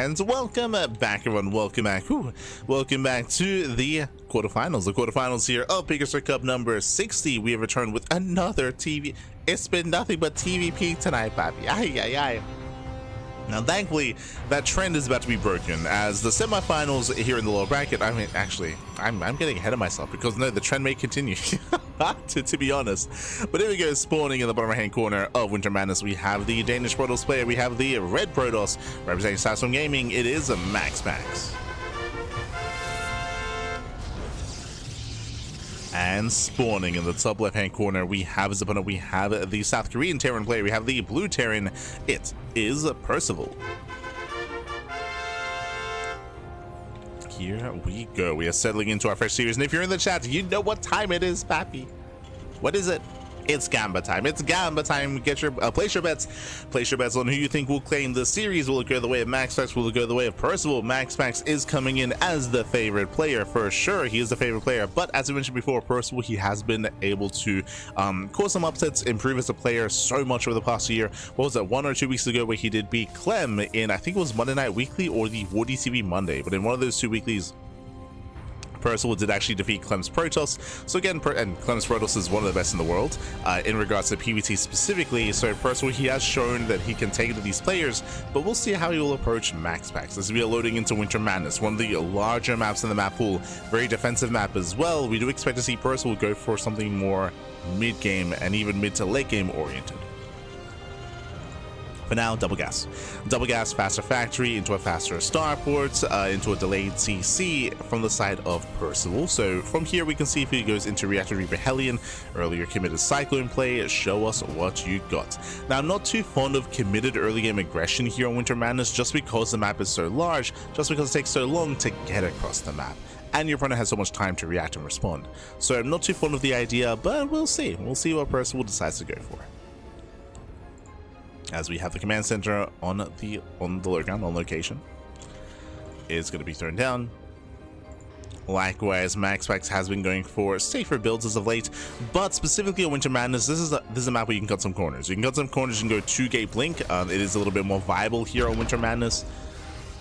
And welcome back, everyone. Welcome back. Welcome back to the quarterfinals. The quarterfinals here of PiGosaur Cup number 60. We have returned with another TV. It's been nothing but TVP tonight, papi. Ay, ay, ay. Now, thankfully, that trend is about to be broken as the semifinals here in the lower bracket. I mean, actually, I'm getting ahead of myself because no, the trend may continue, to be honest. But here we go, spawning in the bottom right-hand corner of Winter Madness. We have the Danish Protoss player. We have the Red Protoss representing StarCraft Gaming. It is a MaxPax. And spawning in the top left-hand corner, we have his opponent. We have the South Korean Terran player. We have the blue Terran. It is Percival. Here we go. We are settling into our first series. And if you're in the chat, you know what time it is, papi. What is it? It's Gamba time. It's Gamba time. Get your place your bets. Place your bets on who you think will claim the series. Will it go the way of MaxPax? Will it go the way of Percival? MaxPax is coming in as the favorite player for sure. He is the favorite player, but as I mentioned before, Percival, he has been able to cause some upsets, improve as a player so much over the past year. What was that, 1 or 2 weeks ago, where he did beat Clem in, I think it was Monday Night Weekly or the War DCV Monday, but in one of those 2 weeklies, Percival did actually defeat Clem's Protoss. So again, and Clem's Protoss is one of the best in the world in regards to PvT specifically. So Percival, he has shown that he can take it to these players, but we'll see how he will approach MaxPax as we are loading into Winter Madness, one of the larger maps in the map pool, very defensive map as well. We do expect to see Percival go for something more mid-game and even mid to late game oriented. For now, double gas, faster factory into a faster starport, into a delayed CC from the side of Percival. So from here we can see if he goes into Reactor Reaper Hellion, earlier committed Cyclone play. Show us what you got. Now, I'm not too fond of committed early game aggression here on Winter Madness, just because the map is so large, just because it takes so long to get across the map, and your opponent has so much time to react and respond. So I'm not too fond of the idea, but we'll see. We'll see what Percival decides to go for, as we have the command center on the lowground, on location. Is going to be thrown down. Likewise, MaxPax has been going for safer builds as of late, but specifically on Winter Madness, this is a map where you can cut some corners. You can cut some corners and go 2-gate blink. It is a little bit more viable here on Winter Madness.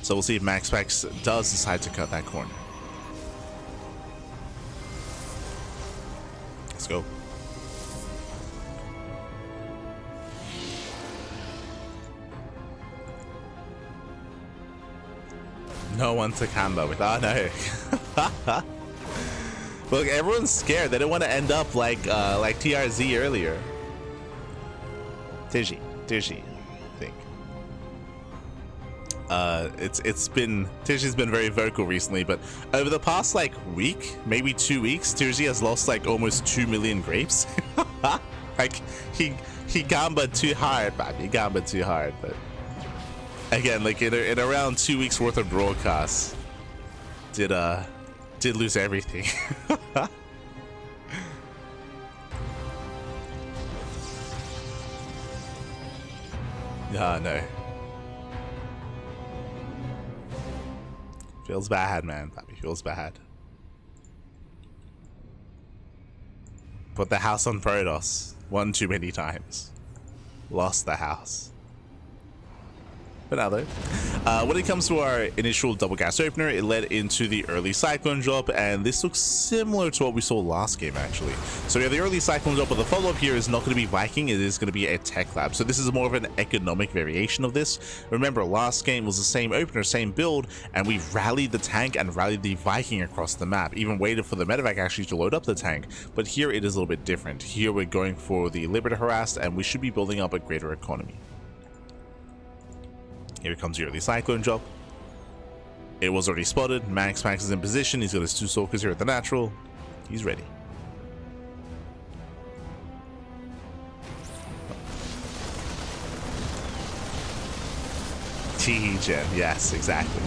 So we'll see if MaxPax does decide to cut that corner. Let's go. No one to combo with. Oh no. Look, everyone's scared. They don't want to end up like TRZ earlier. Tiji, I think. Tiji's been very vocal recently, but over the past like week, maybe 2 weeks, Tiji has lost like almost 2 million grapes. Like he gambaed too hard, man. He gambaed too hard, but again, like in around 2 weeks worth of broadcasts, did lose everything. No. Feels bad, man. Papi, feels bad. Put the house on Protoss one too many times. Lost the house. But now though, when it comes to our initial double gas opener, it led into the early Cyclone drop, and this looks similar to what we saw last game actually. So we have the early Cyclone drop, but the follow-up here is not going to be Viking, it is going to be a Tech Lab. So this is more of an economic variation of this. Remember, last game was the same opener, same build, and we rallied the tank and rallied the Viking across the map, even waited for the medevac actually to load up the tank. But here it is a little bit different. Here we're going for the Liberator Harassed, and we should be building up a greater economy. Here comes the early Cyclone drop. It was already spotted. MaxPax is in position. He's got his 2 Stalkers here at the natural. He's ready. T-Gen, yes, exactly.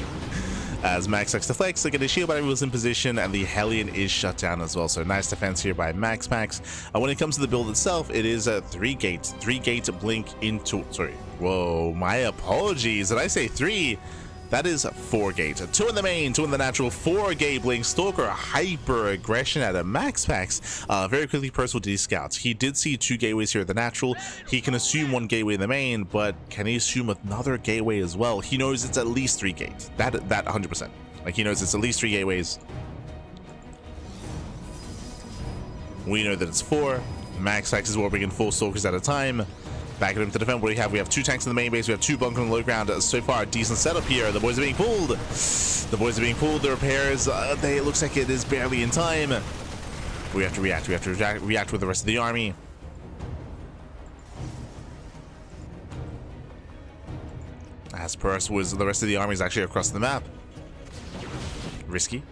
As MaxPax deflects, look at the shield battery was in position, and the Hellion is shut down as well. So nice defense here by MaxPax. When it comes to the build itself, it is a 3-gate blink into. Sorry, whoa, my apologies. Did I say 3? That is 4 gate. 2 in the main, 2 in the natural, 4 gate Blink Stalker, hyper aggression at a MaxPax. Very quickly, Percival did scouts. He did see 2 gateways here at the natural. He can assume 1 gateway in the main, but can he assume another gateway as well? He knows it's at least 3 gates. That 100%. Like, he knows it's at least 3 gateways. We know that it's 4. MaxPax is warping in 4 Stalkers at a time. Back at him to defend. What do we have? We have 2 tanks in the main base. We have 2 bunkers on the low ground. So far, a decent setup here. The boys are being pulled. The boys are being pulled. The repairs, it looks like it is barely in time. We have to react. We have to react with the rest of the army. As Percival was, the rest of the army is actually across the map. Risky.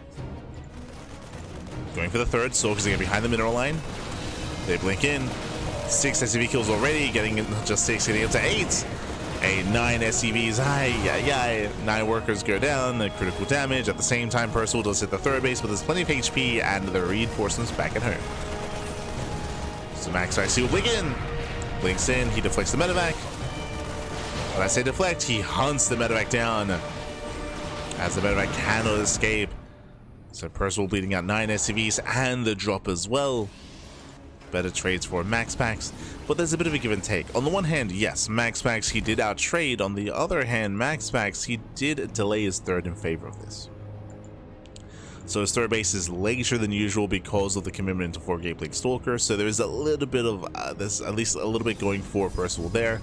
Going for the third. Stalkers are getting behind the mineral line. They blink in. 6 SCV kills already, getting not just 6, getting up to 8. 9 SCVs, 9 workers go down, critical damage. At the same time, Percival does hit the third base, but there's plenty of HP and the reinforcements back at home. So MaxPax will blink in. Blinks in, he deflects the medevac. When I say deflect, he hunts the medevac down, as the medevac cannot escape. So Percival bleeding out 9 SCVs and the drop as well. Better trades for MaxPax, but there's a bit of a give and take. On the one hand, yes, MaxPax, he did outtrade. On the other hand, MaxPax, he did delay his third in favor of this. So his third base is later than usual because of the commitment to 4 gate Blink Stalker. So there is a little bit of there's at least a little bit going for Percival there.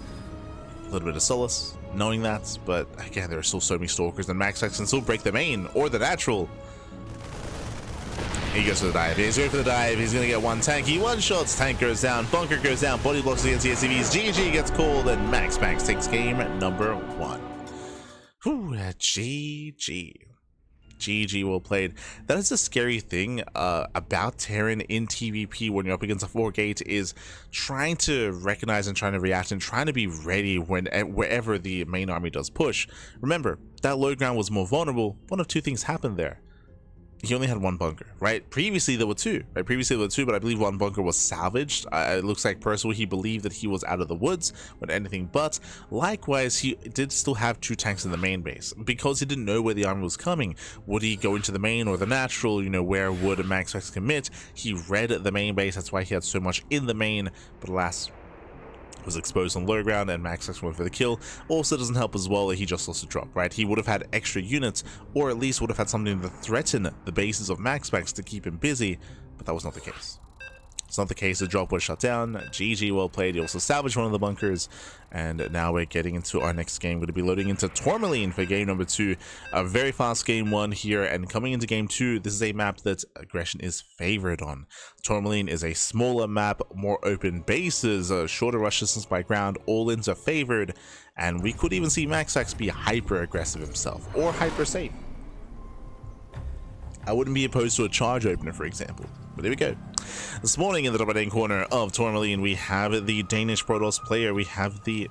A little bit of solace knowing that, but again, there are still so many Stalkers, and MaxPax can still break the main or the natural. He goes for the dive. He's going for the dive. He's going to get 1 tank. He one-shots. Tank goes down. Bunker goes down. Body blocks against the SCVs. GG gets called, and MaxPax takes game number 1. Whew, GG. GG, well played. That is a scary thing about Terran in TVP when you're up against a 4 gate, is trying to recognize and trying to react and trying to be ready wherever the main army does push. Remember, that low ground was more vulnerable. One of 2 things happened there. He only had 1 bunker, right? Previously there were 2, right? Previously there were 2, but I believe 1 bunker was salvaged. It looks like Percival, he believed that he was out of the woods with anything but. Likewise, he did still have 2 tanks in the main base. Because he didn't know where the army was coming, would he go into the main or the natural? You know, where would MaxPax commit? He read the main base, that's why he had so much in the main, but alas, was exposed on low ground, and MaxPax went for the kill. Also doesn't help as well that he just lost a drop, right? He would have had extra units, or at least would have had something to threaten the bases of MaxPax to keep him busy, but that was not the case. It's not the case. The drop was shut down. GG, well played. He also salvaged one of the bunkers, and now we're getting into our next game. We're going to be loading into Tourmaline for game number 2. A very fast game 1 here, and coming into game 2, this is a map that aggression is favored on. Tourmaline is a smaller map, more open bases, shorter rush distance by ground. All-ins are favored, and we could even see MaxPax be hyper aggressive himself, or hyper safe. I wouldn't be opposed to a charge opener, for example. But there we go. This morning in the top right-hand corner of Tourmaline, we have the Danish Protoss player. We have the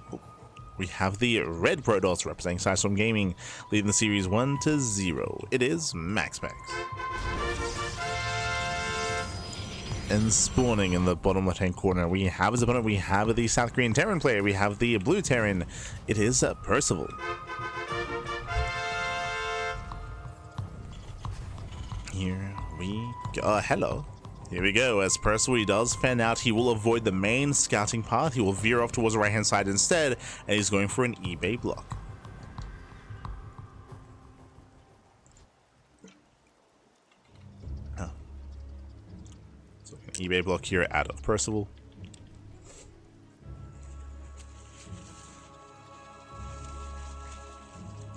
red Protoss representing Sidestorm Gaming, leading the series 1-0. It is MaxPax. And spawning in the bottom left-hand corner, we have his opponent. We have the South Korean Terran player. We have the blue Terran. It is Percival. Here we go. Hello. Here we go. As Percival does fan out, he will avoid the main scouting path. He will veer off towards the right-hand side instead, and he's going for an eBay block. Oh. So an eBay block here out of Percival.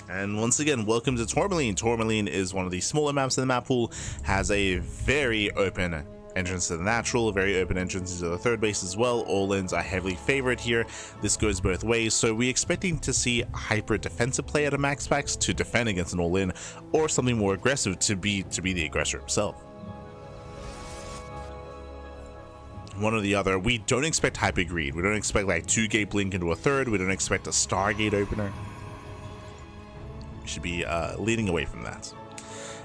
And once again, welcome to Tourmaline. Tourmaline is one of the smaller maps in the map pool, has a very open entrance to the natural, a very open entrance to the third base as well. All-ins are heavily favored here. This goes both ways, so we're expecting to see hyper defensive play at a MaxPax to defend against an all-in, or something more aggressive to be the aggressor himself. One or the other. We don't expect hyper greed. We don't expect like 2-gate blink into a third. We don't expect a Stargate opener. Should be leading away from that,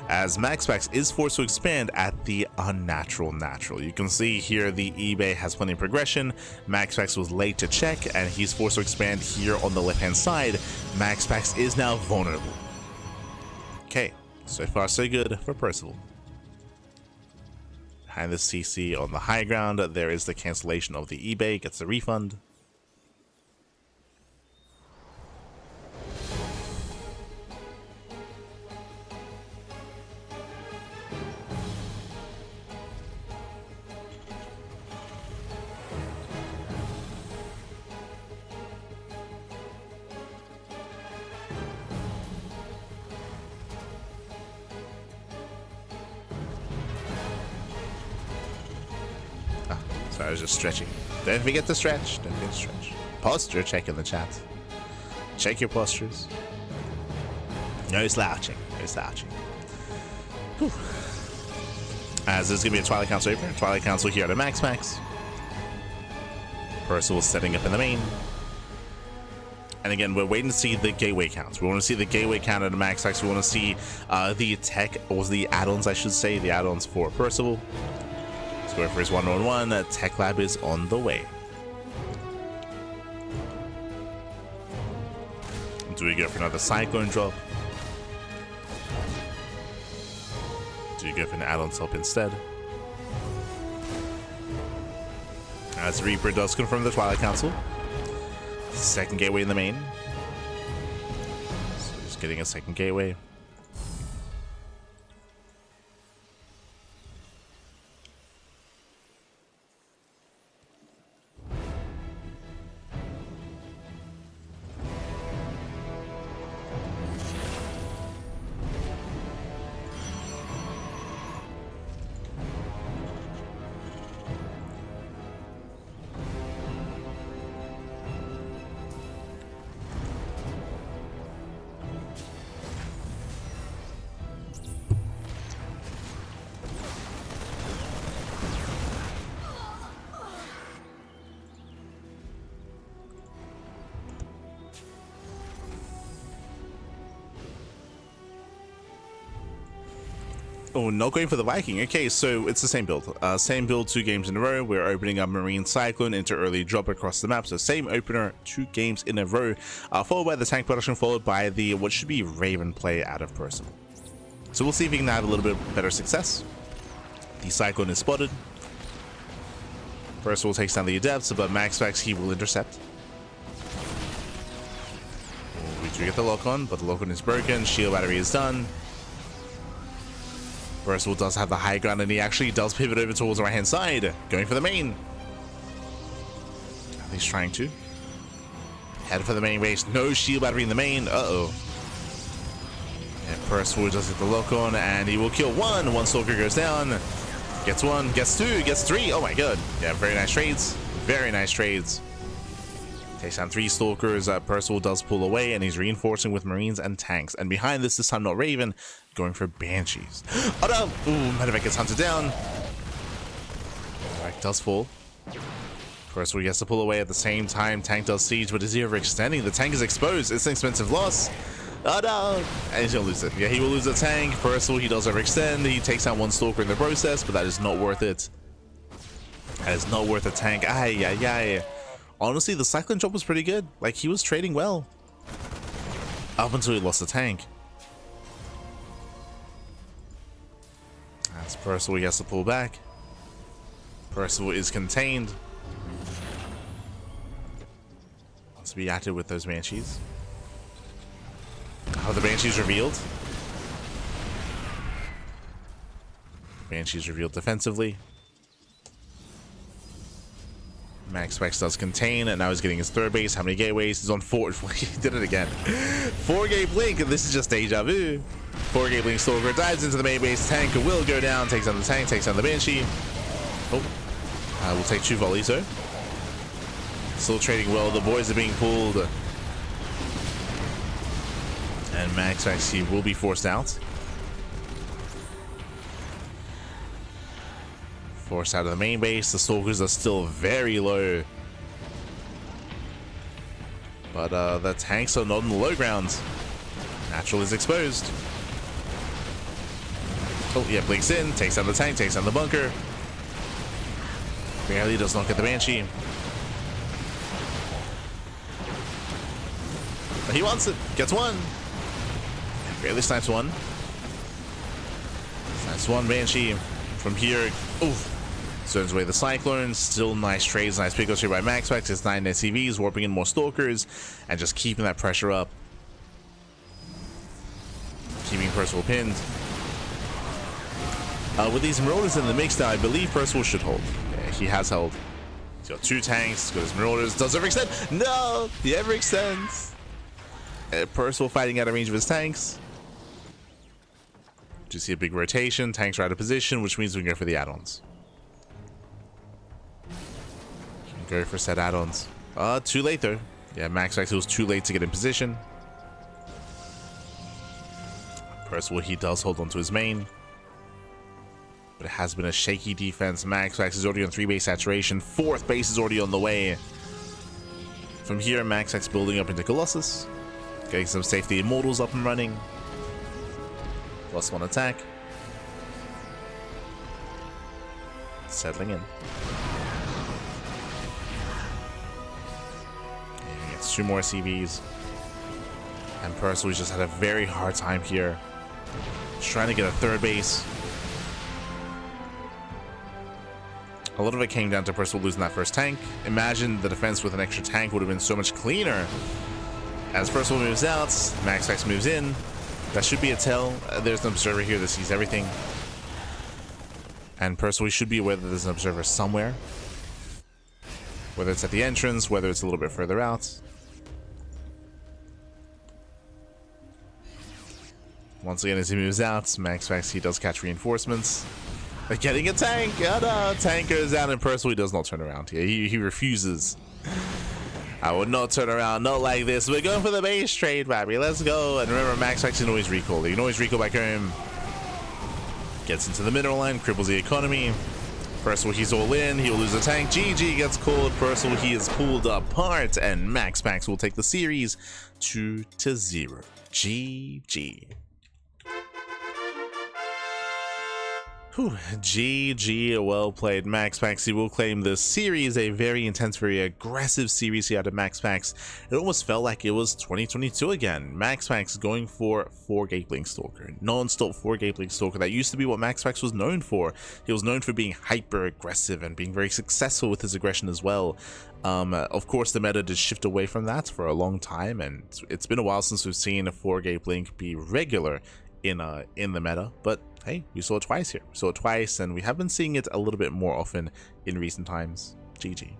as MaxPax is forced to expand at the unnatural natural. You can see here the eBay has plenty of progression. MaxPax was late to check, and he's forced to expand here on the left hand side. MaxPax is now vulnerable. Okay, so far so good for Percival. Behind the CC on the high ground, there is the cancellation of the eBay, gets a refund. So I was just stretching. Don't forget to stretch. Don't forget to stretch. Posture check in the chat. Check your postures. No slouching. No slouching. Whew. As this is going to be a Twilight Council opener. Twilight Council here at a MaxPax. Percival setting up in the main. And again, we're waiting to see the gateway counts. We want to see the gateway count at a MaxPax. We want to see the tech, or the add-ons, I should say. The add-ons for Percival. Going for his 1-on-1, Tech Lab is on the way. Do we go for another Cyclone drop? Do we go for an add-on help instead? As Reaper does confirm the Twilight Council. Second gateway in the main. So just getting a second gateway. Oh, not going for the Viking. Okay, so it's the same build. Same build 2 games in a row. We're opening up Marine Cyclone into early drop across the map. So same opener 2 games in a row. Followed by the tank production, followed by the what should be Raven play out of Percival. So we'll see if we can have a little bit better success. The Cyclone is spotted. Percival takes down the Adepts, but MaxPax he will intercept. We do get the lock on, but the lock on is broken. Shield battery is done. Percival does have the high ground, and he actually does pivot over towards the right-hand side, going for the main. At least trying to. Head for the main base. No shield battery in the main. Uh-oh. And Percival does get the lock on, and he will kill one. One Stalker goes down. Gets 1, gets 2, gets 3. Oh my god. Yeah, very nice trades. Very nice trades. Takes down 3 Stalkers. Percival does pull away, and he's reinforcing with Marines and tanks. And behind this time not Raven, going for Banshees. Oh no! Ooh, Medevac gets hunted down. Medevac does fall. Percival gets to pull away at the same time. Tank does siege, but is he overextending? The tank is exposed. It's an expensive loss. Oh no! And he's gonna lose it. Yeah, he will lose the tank. Percival, he does overextend. He takes out 1 Stalker in the process, but that is not worth it. That is not worth a tank. Ay, ay, ay. Honestly, the Cyclone drop was pretty good. Like, he was trading well. Up until he lost the tank. As Percival has to pull back. Percival is contained. Wants to be active with those Banshees. How the Banshees revealed. Banshees revealed defensively. MaxPax does contain, and now he's getting his 3rd base. How many gateways? He's on 4. He did it again. 4-gate blink, and this is just deja vu. 4-gate blink Stalker dives into the main base. Tank will go down, takes down the tank, takes down the Banshee. Oh, we'll take 2 volleys though. Still trading well. The boys are being pulled, and MaxPax he will be forced out. Forced out of the main base. The Stalkers are still very low. But the tanks are not in the low ground. Natural is exposed. Oh, yeah, blinks in. Takes down the tank, takes down the bunker. Barely does not get the Banshee. But he wants it. Gets 1. Barely snipes 1. That's one Banshee. From here, oof. Zones away the Cyclone. Still nice trades, nice pickups here by MaxPax. It's 9 SCVs, warping in more Stalkers, and just keeping that pressure up. Keeping Percival pinned. With these Marauders in the mix now, I believe Percival should hold. Yeah, he has held. He's got 2 tanks, got his Marauders. Does overextend? No! He overextends. Percival fighting out of range of his tanks. Do you see a big rotation? Tanks are out of position, which means we can go for the add-ons. Go for set add-ons. Too late though. Yeah, MaxPax was too late to get in position. Percival, he does hold on to his main. But it has been a shaky defense. MaxPax is already on 3 base saturation. 4th base is already on the way. From here, MaxPax building up into Colossus. Getting some safety immortals up and running. +1 attack. Settling in. He gets 2 more CVs. And Percival just had a very hard time here. Just trying to get a 3rd base. A lot of it came down to Percival losing that first tank. Imagine the defense with an extra tank would have been so much cleaner. As Percival moves out, MaxPax moves in. That should be a tell. There's an observer here that sees everything. And Percival should be aware that there's an observer somewhere. Whether it's at the entrance, whether it's a little bit further out. Once again, as he moves out, MaxPax, he does catch reinforcements. They're getting a tank! Oh no! Tank goes down and Percival does not turn around here. He refuses. I would not turn around, not like this. We're going for the base trade, baby. Let's go. And remember, MaxPax can always recall. He can always recall back home. Gets into the mineral line, cripples the economy. Percival, he's all in. He'll lose a tank. GG gets called. Percival, he is pulled apart. And MaxPax will take the series 2-0. GG. Whew, GG, well played, MaxPax. He will claim this series, a very intense, very aggressive series here out of MaxPax. It almost felt like it was 2022 again. MaxPax going for 4 Gateblink Stalker, non-stop 4 Gateblink Stalker. That used to be what MaxPax was known for. He was known for being hyper aggressive and being very successful with his aggression as well. Of course, the meta did shift away from that for a long time, and it's been a while since we've seen a 4 Gateblink be regular in the meta, but hey, we saw it twice here. We saw it twice, and we have been seeing it a little bit more often in recent times. GG.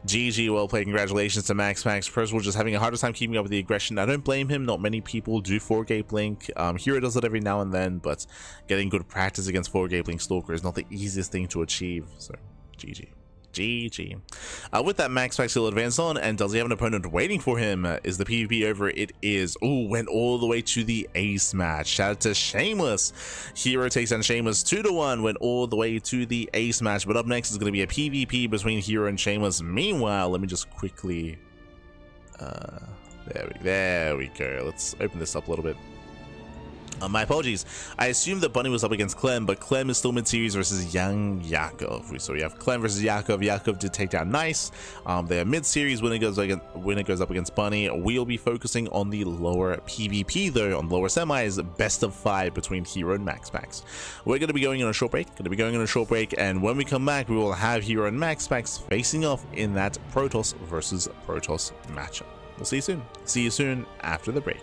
GG, well played. Congratulations to MaxPax. Percival just having a harder time keeping up with the aggression. I don't blame him. Not many people do 4 Gateblink. Hero does it every now and then, but getting good practice against 4 Gateblink Stalker is not the easiest thing to achieve. So, GG. GG. With that, MaxPax will advance on, and does he have an opponent waiting for him? Is the PvP over? It is. Oh, went all the way to the ace match. Shout out to Shameless. Hero takes on Shameless 2-1, went all the way to the ace match. But up next is going to be a PvP between Hero and Shameless. Meanwhile, let me just quickly there we go. Let's open this up a little bit. My apologies. I assumed that Bunny was up against Clem, but Clem is still mid-series versus Young Yakov. So we have Clem versus Yakov. Yakov did take down Nice. They are mid-series. Winner goes up against Bunny. We'll be focusing on the lower PvP though, on lower semis. Best of 5 between Hero and MaxPax. We're going to be going on a short break. And when we come back, we will have Hero and MaxPax facing off in that Protoss versus Protoss matchup. We'll see you soon. See you soon after the break.